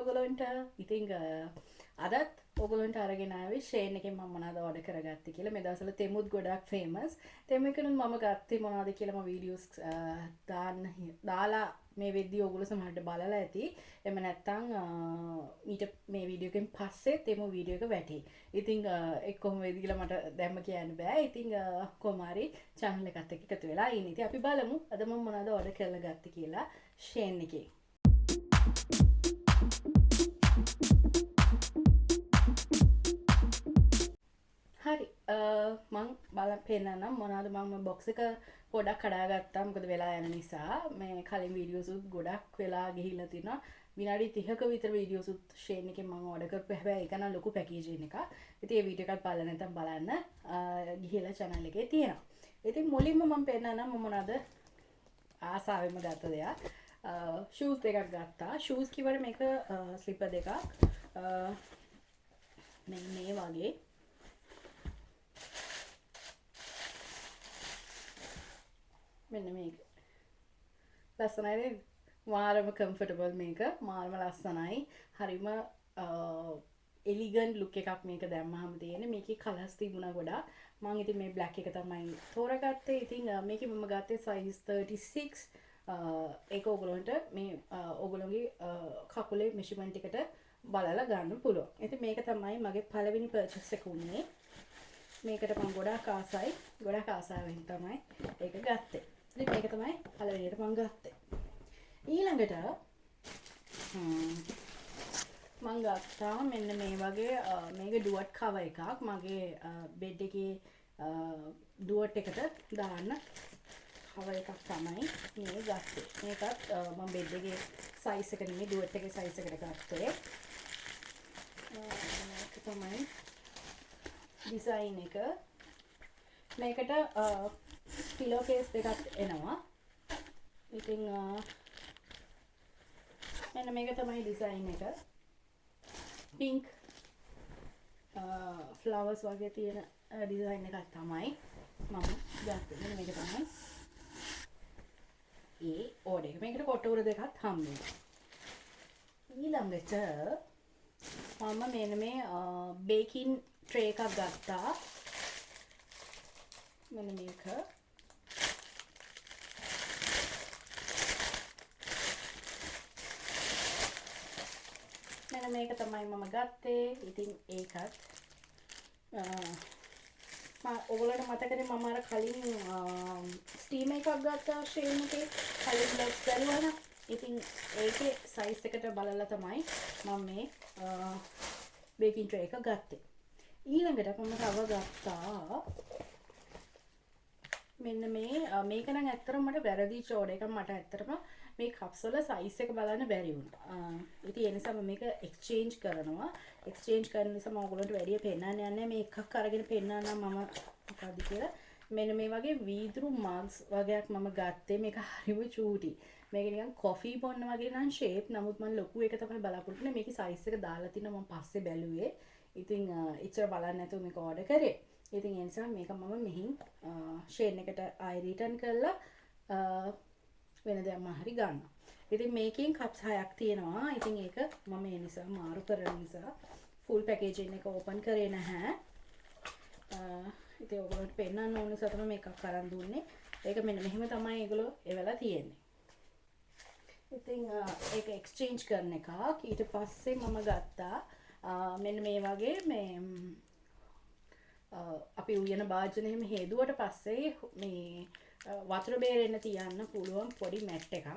ඔයගොල්ලන්ට. ඉතින් අදත් ඔයගොල්ලන්ට අරගෙන ආවේ ෂේන් එකෙන් මම මොනවද ඕඩර් කරගත්තේ කියලා. මේ දවස්වල තෙමුත් ගොඩක් ෆේමස්. තෙමු එකෙන් මම ගත්තේ මොනවද කියලා මම වීඩියෝස් දාලා මේ වෙද්දී ඔයගොල්ලෝ සමහරට බලලා ඇති. එහෙම නැත්නම් ඊට මේ වීඩියෝ එකෙන් පස්සේ තෙමු වීඩියෝ එක වැටේ. ඉතින් ඒක කොහොම වෙයිද කියලා මට දැම්ම කියන්න බෑ. ඉතින් කොහොම හරි channel එකත් එක්ක එකතු වෙලා ඉන්න. ඉතින් අපි බලමු අද මම මොනවද ඕඩර් කරලා ගත්තේ කියලා ෂේන් එකේ. හරි මං බලන් පෙන්නනම් මොනවද මම බොක්ස් එක පොඩක් කඩාගත්තා මොකද වෙලා යන නිසා. මේ කලින් වීඩියෝස් උත් ගොඩක් වෙලා ගිහිල්ලා තිනවා. විනාඩි 30ක විතර වීඩියෝස් උත් ෂේන් එකෙන් මම ඕඩර් කරපු හැබැයි ඒක නම් ලොකු පැකේජින් එකක්. ඉතින් මේ වීඩියෝ එකත් බලලා නැත්නම් බලන්න ගිහිල්ලා channel එකේ තියෙනවා. ඉතින් මුලින්ම මම පෙන්නනම් මම මොනවද ආසාවෙන්ම ගත්ත දෙයක්. ෂූස් දෙකක් ගත්තා. ෂූස් කිව්වට මේක ස්ලිපර් දෙකක්. මේ වගේ මෙන්න මේක ලස්සනයි. මාරම කම්ෆර්ටබල් මේක. මාරම ලස්සනයි. හරිම එලිගන්ට් ලුක් එකක් මේක දැම්මහම තියෙන්නේ. මේකේ කලර්ස් තිබුණා ගොඩක්. මම ඉතින් මේ බ්ලැක් එක තමයි තෝරගත්තේ. ඉතින් මේකේ මම ගත්තේ size 36. ඒක ඔයගොල්ලන්ට මේ ඔයගොල්ලෝගේ කකුලේ මෙෂර්මන්ට් එකට බලලා ගන්න පුළුවන්. ඉතින් මේක තමයි මගේ පළවෙනි පර්චේස් එක උනේ. මේකට මම ගොඩාක් ආසයි. ගොඩාක් ආසාවෙන් තමයි ඒක ගත්තේ. ඉතින් මේක තමයි පළවෙනියට මම ගත්තේ. ඊළඟට මම ගත්තා මෙන්න මේ වගේ මේක ඩුවට් කවර් එකක්. මගේ බෙඩ් එකේ ඩුවට් එකට දාන්න කවර් එකක් තමයි මේ ගත්තේ. මේකත් මම බෙඩ් එකේ සයිස් එක නෙමෙයි ඩුවට් එකේ සයිස් එකට ගත්තේ. මේක තමයි ඩිසයින් එක. මේකට පිලෝ කේස් දෙකක් එනවා. ඉතින් මෙන්න මේක තමයි ඩිසයින් එක. පින්ක් ෆ්ලවර්ස් වගේ තියෙන ඩිසයින් එකක් තමයි මම ගත්තේ. මෙන්න මේක තමයි ඒ ඕඩර් එක. මේකට කොටවර දෙකක් හම්බුනේ. ඊළඟට මම මෙන්න මේ බේකින් ට්‍රේ එකක් ගත්තා. මෙන්න මේක. මෙන්න මේක තමයි මම ගත්තේ. ඉතින් ඒකත් ඔයගොල්ලන්ට මතකනේ මම අර කලින් ස්ටීම් එකක් ගත්තා ෂේන් එකේ. කලින් බ්ලොග්ස් බැලුවා නම්. ඉතින් ඒකේ සයිස් එකට බලලා තමයි මම මේ බේකින් ට්‍රේ එක ගත්තේ. ඊළඟට මම තව ගත්තා මෙන්න මේක නම් ඇත්තටම මට වැරදිච්ච ඕඩර් එකක්. මට ඇත්තටම මේ කප්ස් වල සයිස් එක බලන්න බැරි වුණා. ඉතින් ඒ නිසා මම මේක එක්ස්චේන්ජ් කරනවා. එක්ස්චේන්ජ් කරන නිසා මම ඔයගොල්ලන්ට වැඩි පෙන්නන්න යන්නේ. මේ එකක් අරගෙන පෙන්නන්නම් මම මොකද්ද කියලා. මෙන්න මේ වගේ වීදුරු මග්ස් වගේක් මම ගත්තේ. මේක හරිම චූටි. මේක නිකන් කොෆි බොන්න වගේ නම් ෂේප්. නමුත් මම ලොකු එක තමයි බලාපොරොත්තු වෙන්නේ. මේකේ සයිස් එක දාලා තිනවා මම පස්සේ බැලුවේ. ඉතින් ඉච්චර බලන්න නැතුව මේක ඕඩර් කරේ. ඉතින් ඒ නිසා මේක මම මෙහින් ෂේන් එකට ආයි රිටර්න් කරලා වෙන දෙයක් මම හරි ගන්නවා. ඉතින් මේකෙන් කප්ස් 6ක් තියෙනවා. ඉතින් ඒක මම ඒ නිසා මාරු කරන නිසා ෆුල් පැකේජින් එක ඕපන් කරේ නැහැ. ඉතින් ඔයගොල්ලන්ට පෙන්නන්න ඕන නිසා තමයි මේකක් අරන් දුන්නේ. ඒක මෙන්න මෙහෙම තමයි ඒගොල්ලෝ එවලා තියෙන්නේ. ඉතින් ඒක එක්ස්චේන්ජ් කරන එකක්. ඊට පස්සේ මම ගත්තා මෙන්න මේ වගේ මේ අපි උයන භාජන එහෙම හේදුවට පස්සේ මේ වතුර බේරෙන්න තියන්න පුළුවන් පොඩි මැට් එකක්.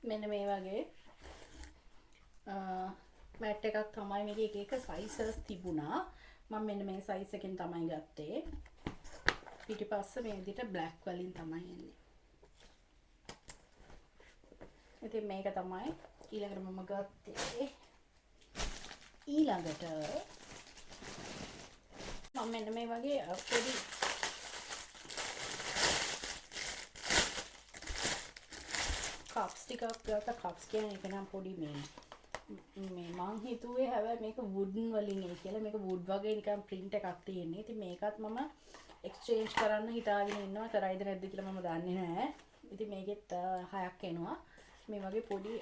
මෙන්න මේ වගේ මැට් එකක් තමයි. මේකේ එක එක සයිසස් තිබුණා. මම මෙන්න මේ සයිස් එකෙන් තමයි ගත්තේ. පිටිපස්ස මේ විදිහට බ්ලැක් වලින් තමයි එන්නේ. ඉතින් මේක තමයි ඊළඟට මම ගත්තේ. ඊළඟට මම මෙන්න මේ වගේ පොඩි කප්ස් ටිකක් ගත්තා. කප්ස් කියන්නේ එක නම් පොඩි මේ මේ මං හිතුවේ හැබැයි මේක වුඩන් වලින් ඒ කියලා මේක වුඩ් වගේ නිකන් print එකක් තියෙන්නේ. ඉතින් මේකත් මම exchange කරන්න හිතාගෙන ඉන්නවා. කරයිද නැද්ද කියලා මම දන්නේ නැහැ. ඉතින් මේකෙත් 6ක් එනවා. මේ වගේ පොඩි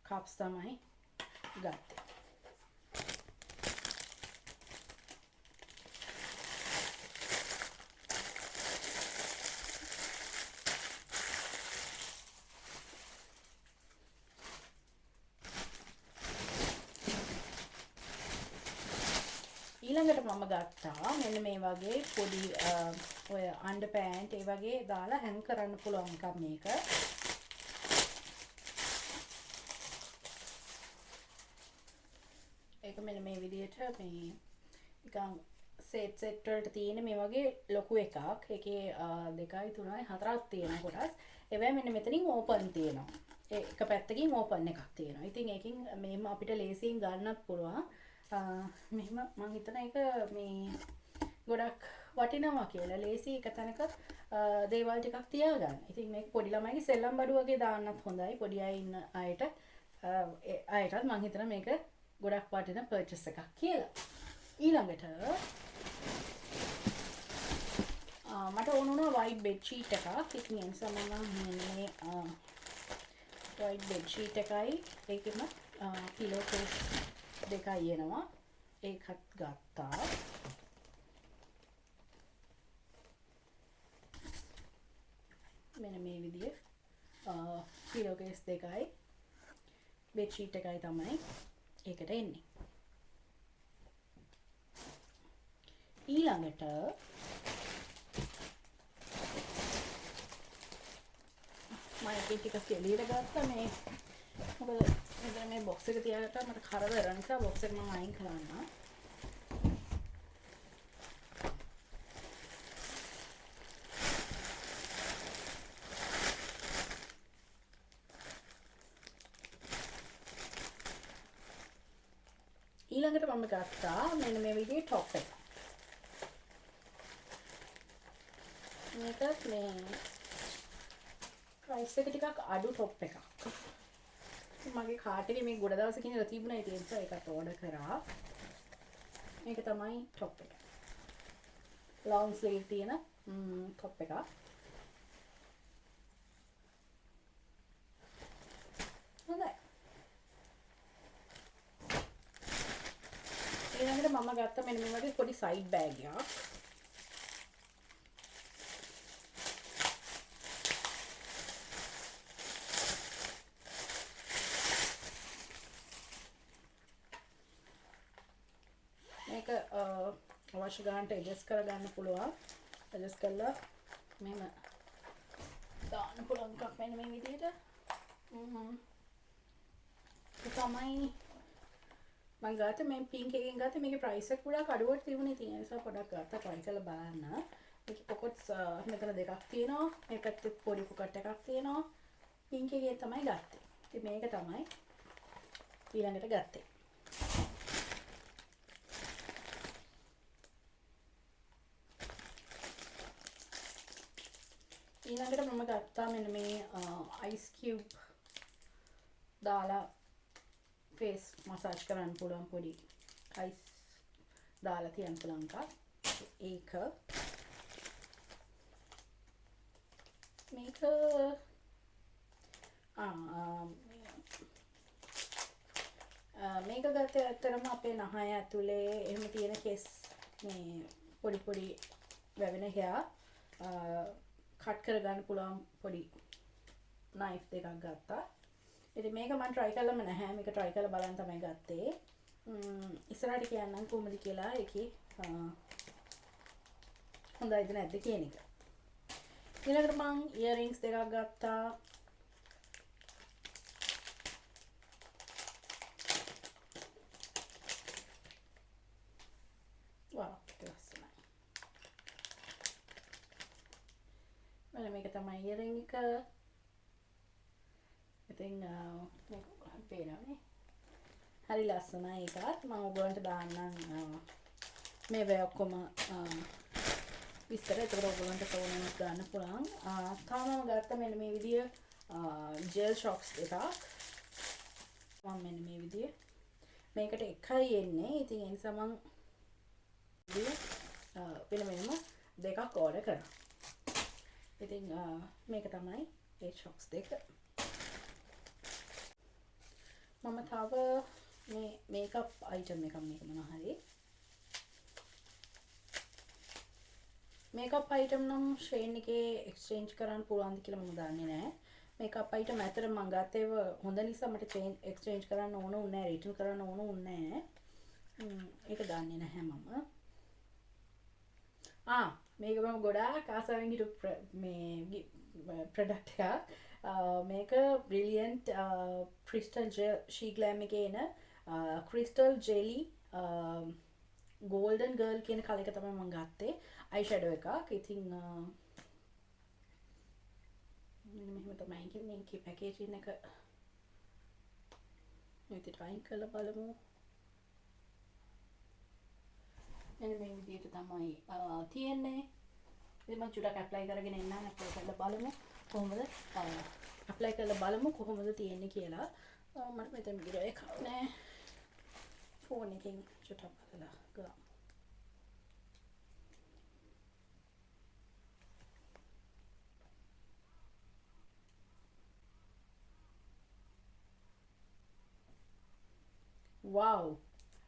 cups තමයි ගත්තේ. ඊළඟට මම ගත්තා මෙන්න මේ වගේ පොඩි ඔය අන්ඩර් පෑන්ට් ඒ වගේ දාලා හැං කරන්න පුළුවන් එකක් මේක. ඒක මෙන්න මේ විදිහට මේ නිකන් සෙට් වලට තියෙන මේ වගේ ලොකු එකක්. ඒකේ 2යි 3යි 4ක් තියෙන කොටස්. ඒවැ මෙන්න මෙතනින් ඕපන් තියෙනවා. එක පැත්තකින් ඕපන් එකක් තියෙනවා. ඉතින් ඒකෙන් මෙහෙම අපිට ලේසියෙන් ගන්නත් පුළුවන්. මෙහෙම මම හිතන එක මේ ගොඩක් වටිනවා කියලා. ලේසි එක තැනක දේවල් ටිකක් තියාගන්න. ඉතින් මේක පොඩි ළමයිගේ සෙල්ලම් බඩු වගේ දාන්නත් හොඳයි. පොඩි අය ඉන්න අයටත් මම හිතන මේක ගොඩක් වටින පර්චේස් එකක් කියලා. ඊළඟට මට ඕන වුණා white bed sheet එකක්. ඉතින් ඒ නිසා මම මේ white bed sheet එකයි ඒකෙම pillow case දෙකයි එනවා. ඒකත් ගත්තා. මෙන්න මේ විදිහේ pillow case දෙකයි bed sheet එකයි තමයි ඒකට එන්නේ. ඊළඟට මම ඒක ටිකක් එළියට ගත්තා මේ මොකද මෙතන මේ බොක්ස් එක තියාගත්තා මට කරදර නිසා බොක්ස් එක මම අයින් කරන්න. ඊළඟට මම ගත්තා මෙන්න මේ විදිහේ টොප් එක. මේකත් මේ ප්‍රයිස් එක ටිකක් අඩු টොප් එකක්. මගේ කාට් එකේ මේ ගොඩ දවසකින් ඉඳලා තිබුණා ඒ නිසා ඒකත් ඕඩර් කරා. මේක තමයි টොප් එක. ලොන්ග් ස්ලීව් තියෙන টොප් එකක්. හොඳයි. ඊළඟට මම ගත්ත මෙන්න මේ වගේ පොඩි සයිඩ් බෑග් එකක්. මේක අවශ්‍ය ගන්නට ඇඩ්ජස්ට් කරගන්න පුළුවන්. ඇඩ්ජස්ට් කරලා මෙහෙම දාන්න පුළුවන් එකක් මෙන්න මේ විදිහට. ඒක තමයි මම ගත්ත මේ පින්ක් එකෙන් ගත්ත මේකේ ප්‍රයිස් එක ගොඩක් අඩුවට තිබුණේ. ඉතින් ඒ නිසා පොඩක් ගත්තා try කරලා බලන්න. මේකේ පොකට්ස් මෙතන දෙකක් තියෙනවා. මේ පැත්තේ පොඩි පොකට් එකක් තියෙනවා. පින්ක් එකේ තමයි ගත්තේ. ඉතින් මේක තමයි ඊළඟට ගත්තේ. ඊළඟට මම ගත්තා මෙන්න මේ ice cube දාලා face massage කරන්න පුළුවන් පොඩි ice දාලා තියන්න පුළුවන් එකක්. මේක මේක ගත්තේ ඇත්තරම අපේ නහය ඇතුලේ එහෙම තියෙන කෙස් මේ පොඩි පොඩි වැවෙන hair කට් කරගන්න පුළුවන් පොඩි knife දෙකක් ගත්තා. ඉතින් මේක මම try කළාම නැහැ. මේක try කරලා බලන්න තමයි ගත්තේ. ඉස්සරහට කියන්නම් කොහොමද කියලා ඒකේ හොඳයිද නැද්ද කියන එක. ඊළඟට මම earrings දෙකක් ගත්තා. wow ලස්සනයි. මම මේක තමයි earring එක. ඉතින් මේක පේනවනේ. හරි ලස්සනයි ඒකත්. මම ඔයගොල්ලන්ට දාන්නම් මේ වේ ඔක්කොම විස්තර. ඒකට ඔයගොල්ලන්ට තෝරන්න ගන්න පුළුවන්. තාම මම ගත්ත මෙන්න මේ විදිය ජෙල් ෂොක්ස් එකක්. මම මෙන්න මේ විදිය මේකට එකයි එන්නේ. ඉතින් ඒ නිසා මම වෙන වෙනම දෙකක් ඕඩර් කරනවා. ඉතින් මේක තමයි ඒ ෂොක්ස් දෙක. මම තව මේ මේකප් අයිටම් එකක් මේක මොනවා හරි මේකප් අයිටම් නම් ෂේන් එකේ එක්ස්චේන්ජ් කරන්න පුළුවන්ද කියලා මම දන්නේ නැහැ. මේකප් අයිටම් ඇතර මම ගත්තේව හොඳ නිසා මට එක්ස්චේන්ජ් කරන්න ඕන උන්නේ නැහැ, රිටර්න් කරන්න ඕන උන්නේ නැහැ. ඒක දන්නේ නැහැ මම. මේක මම ගොඩාක් ආසාවෙන් හිටපු මේ ප්‍රොඩක්ට් එකක්. මේක බ්‍රිලියන්ට් ක්‍රිස්ටල් ෂී ග්ලෑම් එකේ එන ක්‍රිස්ටල් ජෙලි ගෝල්ඩන් ගර්ල් කියන කලර් එක තමයි මම ගත්තේ. අයි ෂැඩෝ එකක්. ඉතින් මෙන්න මෙහෙම තමයි මේකේ පැකේජින් එක. මේක try කරලා බලමු. මෙන්න මේ විදිහට තමයි තියෙන්නේ. ඉතින් මම චුට්ටක් ඇප්ලයි කරගෙන එන්නම්. ඇප්ලයි කරලා බලමු කොහොමද ඇප්ලයි කරලා බලමු කොහොමද තියෙන්නේ කියලා. මට මෙතන විදිහට එකක් නෑ. ෆෝන් එකෙන් චුට්ටක් බලලා ගමු. wow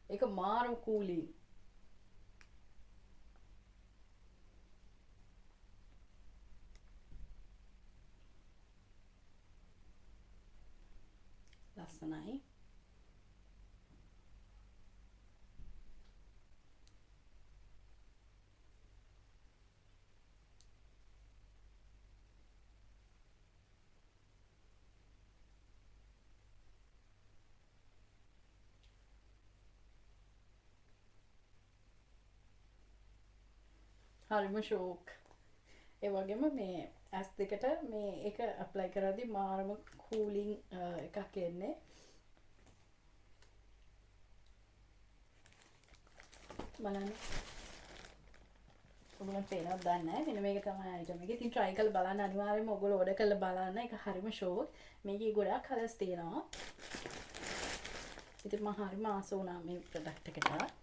ඒක මාරම කූලින්. ලස්සනයි. හරිම ෂෝක්. ඒ වගේම මේ ඇස් දෙකට මේ එක ඇප්ලයි කරද්දී මාරම කූලින් එකක් එන්නේ. බලන්න. ඔයගොල්ලෝ පේනවද දන්නේ නැහැ. මෙන්න මේක තමයි අයිටම් එක. ඉතින් try කරලා බලන්න අනිවාර්යයෙන්ම ඔයගොල්ලෝ order කරලා බලන්න. ඒක හරිම ෂෝක්. මේකේ ගොඩාක් කලර්ස් තියෙනවා. ඉතින් මම හරිම ආස වුණා මේ ප්‍රොඩක්ට් එකට.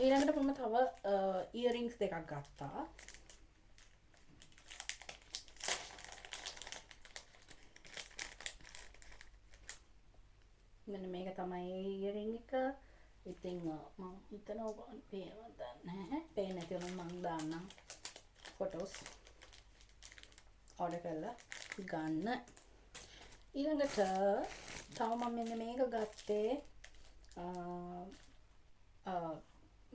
ඊළඟට මම තව ඉයරින්ග්ස් දෙකක් ගත්තා. මෙන්න මේක තමයි ඉයරින්ග් එක. ඉතින් මම හිතනවා ඔයගොල්ලන් පේනවද නැහැ. පේන්නේ නැති වුණොත් මම දාන්නම් ෆොටෝස් ඕඩර් කරලා ගන්න. ඊළඟට තව මම මෙන්න මේක ගත්තේ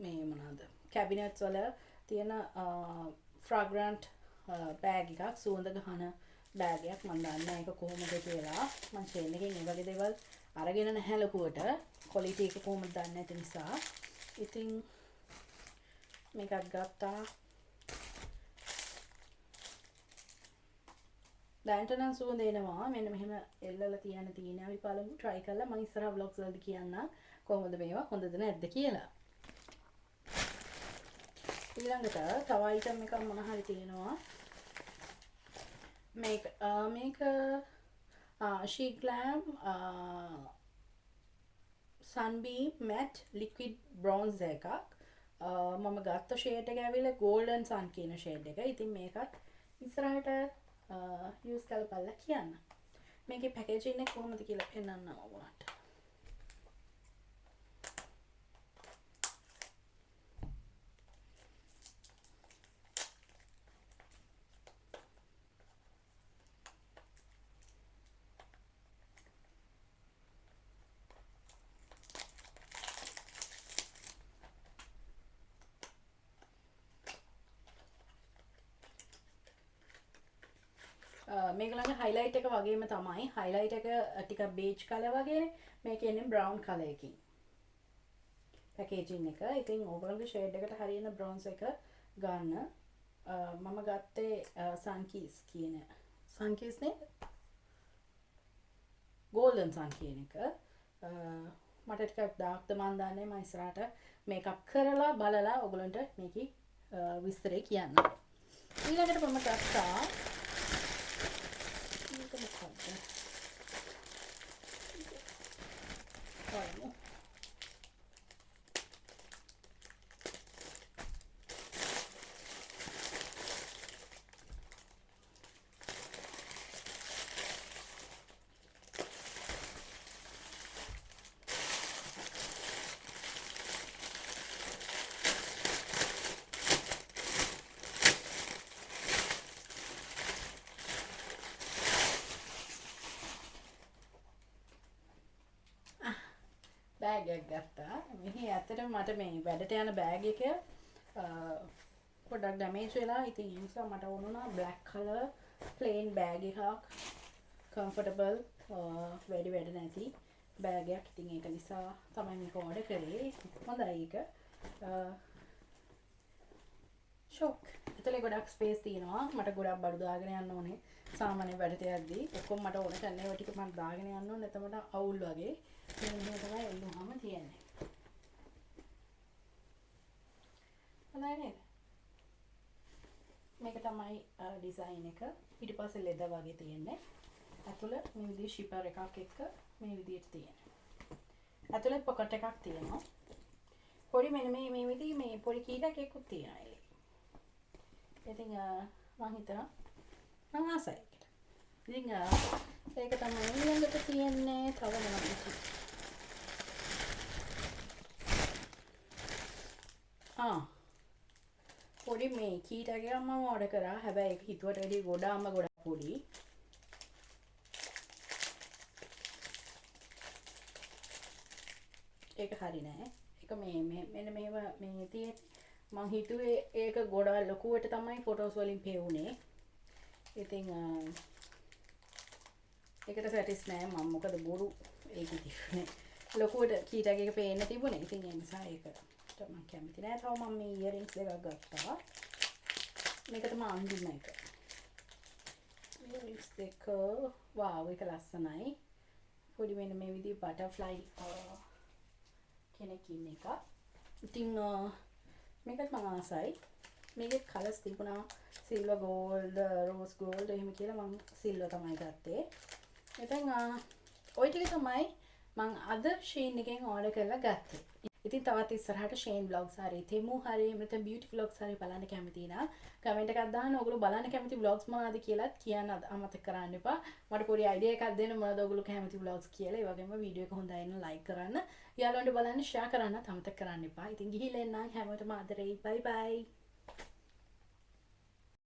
මේ මොනවාද කැබිනට්ස් වල තියෙන ෆ්‍රැග්‍රන්ට් බෑග් එකක්, සුවඳ ගහන බෑග් එකක්. මම දන්නේ ඒක කොහොමද කියලා. මම ෂේන් එකෙන් ඒ වගේ දේවල් අරගෙන නැහැ ලකුවට. ක්වොලිටි එක කොහොමද දන්නේ නැති නිසා. ඉතින් මේකක් ගත්තා. දැන්ට නම් සුවඳ එනවා. මෙන්න මෙහෙම එල්ලලා තියෙන අපි බලමු try කරලා. මම ඉස්සරහ vlogs වලදී කියන්නම් කොහොමද මේවා හොඳද නැද්ද කියලා. ඊළඟට තව අයිටම් එකක් මොන හරි තියෙනවා. මේක ෂී ග්ලෑම් sunbeam matte liquid bronze එකක්. මම ගත්ත ෂේඩ් එක ඇවිල්ලා golden sun කියන ෂේඩ් එක. ඉතින් මේකත් ඉස්සරහට යූස් කරලා බලලා කියන්න. මේකේ පැකේජින් එක කොහොමද කියලා පෙන්නන්න ඕනට. මේක ළඟ highlight එක වගේම තමයි. highlight එක ටිකක් beige color වගේනේ. මේක එන්නේ brown color එකකින්. packaging එක. ඉතින් ඕගොල්ලෝගේ shade එකට හරියන bronze එක ගන්න. මම ගත්තේ Sunkiss කියන Sunkiss නේ golden sun කියන එක. මට ටිකක් dark ද මන් දන්නේ. මම ඉස්සරහට මේකප් කරලා බලලා ඕගොල්ලන්ට මේකේ විස්තරේ කියන්න. ඊළඟට මම ගත්තා බෑග් එකක් ගත්තා. මෙහි ඇත්තටම මට මේ වැඩට යන බෑග් එක පොඩ්ඩක් ඩැමේජ් වෙලා. ඉතින් ඒ නිසා මට ඕන වුණා black color plain bag එකක්. comfortable වැඩ නැති බෑග් එකක්. ඉතින් ඒක නිසා තමයි මේක ඕඩර් කරේ. හොඳයි ඒක. ෂොක්. ඇතුලේ ගොඩක් ස්පේස් තියෙනවා. මට ගොඩක් බඩු දාගෙන යන්න ඕනේ. සාමාන්‍ය වැඩට යද්දී ඔක්කොම මට ඕන කරන ඒවා ටික මම දාගෙන යන්න ඕනේ. එතකොට අවුල් වගේ. මේ තමයි එල්ලුවාම තියෙන්නේ. හොඳයි නේද? මේක තමයි ඩිසයින් එක. ඊට පස්සේ ලෙදර් වගේ තියෙන්නේ. ඇතුළ මේ විදිහේ ෂිපර් එකක් එක්ක මේ විදිහට තියෙනවා. ඇතුළේ පොකට් එකක් තියෙනවා. පොඩි මෙන්න මේ විදිහේ මේ පොඩි කීටක් එකකුත් තියෙනවා. ඉතින් මම හිතනවා මම ආසයි ඒකට. ඉතින් ඒක තමයි ඊළඟට තියෙන්නේ. තව මොනවද? පොඩි මේ කීටක් එකක් මම ඕඩර් කරා. හැබැයි ඒක හිතුවට වැඩිය ගොඩක් පොඩි. ඒක හරි නෑ. ඒක මෙන්න මේව මේ තියෙන්නේ. මං හිතුවේ ඒක ගොඩක් ලොකුවට තමයි ෆොටෝස් වලින් පෙවුනේ. ඉතින් ඒකට සැටිස් නෑ මම. මොකද බොරු ඒක තිබුණේ. ලොකුවට කීටක් එක පේන්න තිබුණේ. ඉතින් ඒ නිසා ඒකට මම කැමති නෑ. තව මම මේ ඉයරින්ග්ස් දෙකක් ගත්තා. මේක තමයි අන්තිම එක. ඉයරින්ග්ස් දෙක වාව් ඒක ලස්සනයි. පොඩි මෙන්න මේ විදිහේ බටර්ෆ්ලයි කෙනෙක් ඉන්න එක. ඉතින් මේකත් මම ආසයි. මේකේ කලර්ස් තිබුණා සිල්වර් ගෝල්ඩ්, රෝස් ගෝල්ඩ් එහෙම කියලා. මම සිල්වර් තමයි ගත්තේ. ඉතින් ওই ටික තමයි මම අද ෂීන් එකෙන් ඕඩර් කරලා ගත්තේ. ඉතින් තවත් ඉස්සරහට ෂේන් vlogs හරි තෙමු හරි නැත්නම් beauty vlogs හරි බලන්න කැමති නම් කමෙන්ට් එකක් දාන්න. ඔයගොල්ලෝ බලන්න කැමති vlogs මොනවද කියලාත් කියන්න අමතක කරන්න එපා. මට පොඩි idea එකක් දෙන්න මොනවද ඔයගොල්ලෝ කැමති vlogs කියලා. ඒ වගේම වීඩියෝ එක හොඳයි නම් like කරන්න. යාළුවන්ට බලන්න share කරන්න අමතක කරන්න එපා. ඉතින් ගිහිල්ලා එන්න හැමෝටම ආදරෙයි. bye bye.